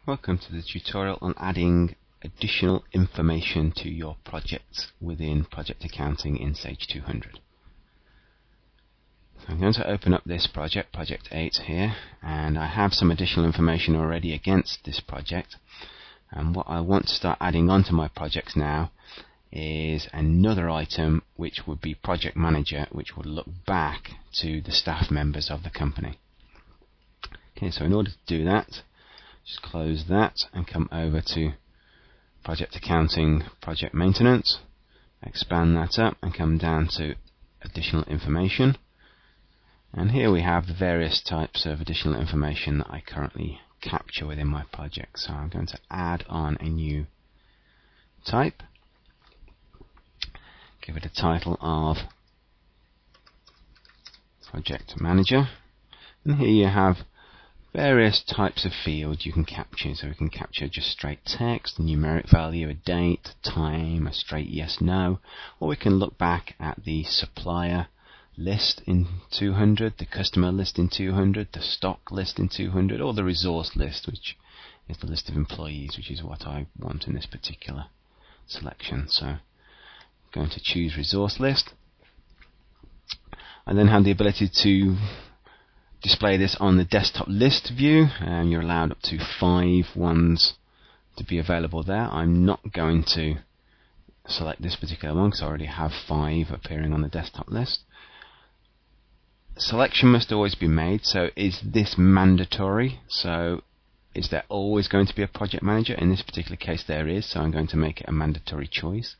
Welcome to the tutorial on adding additional information to your projects within Project Accounting in Sage 200. So I'm going to open up this project, Project 8 here, and I have some additional information already against this project. And what I want to start adding onto my projects now is another item which would be Project Manager, which would look back to the staff members of the company. Okay, so in order to do that, just close that and come over to Project Accounting, Project Maintenance, expand that up and come down to additional information. And here we have the various types of additional information that I currently capture within my project. So I'm going to add on a new type, give it a title of Project Manager, and here you have various types of fields you can capture. So we can capture just straight text, a numeric value, a date, time, a straight yes, no, or we can look back at the supplier list in 200, the customer list in 200, the stock list in 200, or the resource list, which is the list of employees, which is what I want in this particular selection. So I'm going to choose resource list. I then have the ability to display this on the desktop list view, and you're allowed up to 5 ones to be available there. I'm not going to select this particular one because I already have 5 appearing on the desktop list. Selection must always be made. So is this mandatory? So is there always going to be a project manager? In this particular case there is, so I'm going to make it a mandatory choice.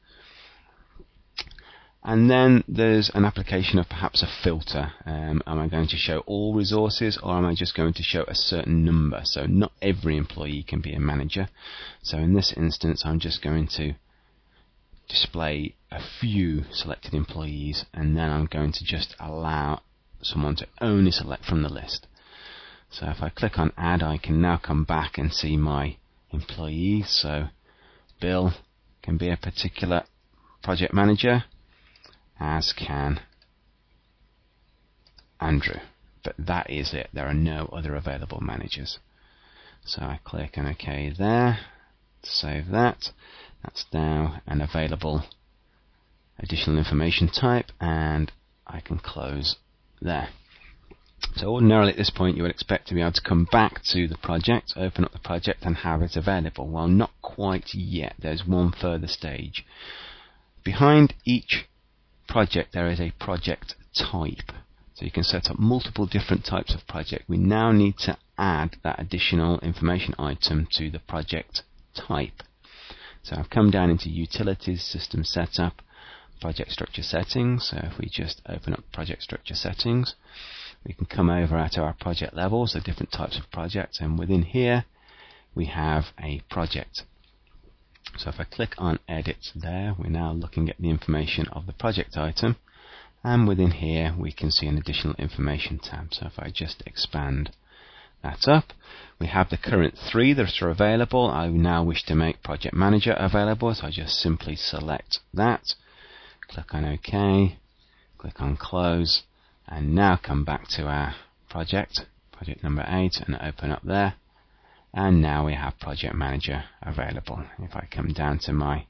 And then there's an application of perhaps a filter. Am I going to show all resources, or am I just going to show a certain number? So not every employee can be a manager. So in this instance I'm just going to display a few selected employees, and then I'm going to just allow someone to only select from the list. So if I click on add, I can now come back and see my employees. So Bill can be a particular project manager, as can Andrew, but that is it. There are no other available managers. So I click on OK there, save that. That's now an available additional information type, and I can close there. So ordinarily at this point you would expect to be able to come back to the project, open up the project and have it available. Well, not quite yet. There's one further stage. Behind each project there is a project type, so you can set up multiple different types of project. We now need to add that additional information item to the project type. So I've come down into Utilities, System Setup, Project Structure Settings. So if we just open up Project Structure Settings, we can come over at our project levels, so different types of projects, and within here we have a project. So if I click on Edit there, we're now looking at the information of the project item, and within here we can see an additional information tab. So if I just expand that up, we have the current 3 that are available. I now wish to make Project Manager available, so I just simply select that, click on OK, click on Close, and now come back to our project number 8, and open up there. And now we have Project Manager available. If I come down to my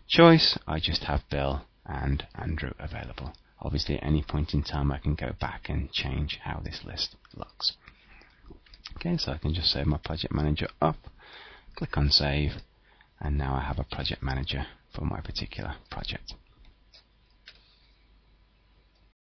choice, I just have Bill and Andrew available. Obviously at any point in time I can go back and change how this list looks. Okay, so I can just save my Project Manager up, click on Save, and now I have a Project Manager for my particular project.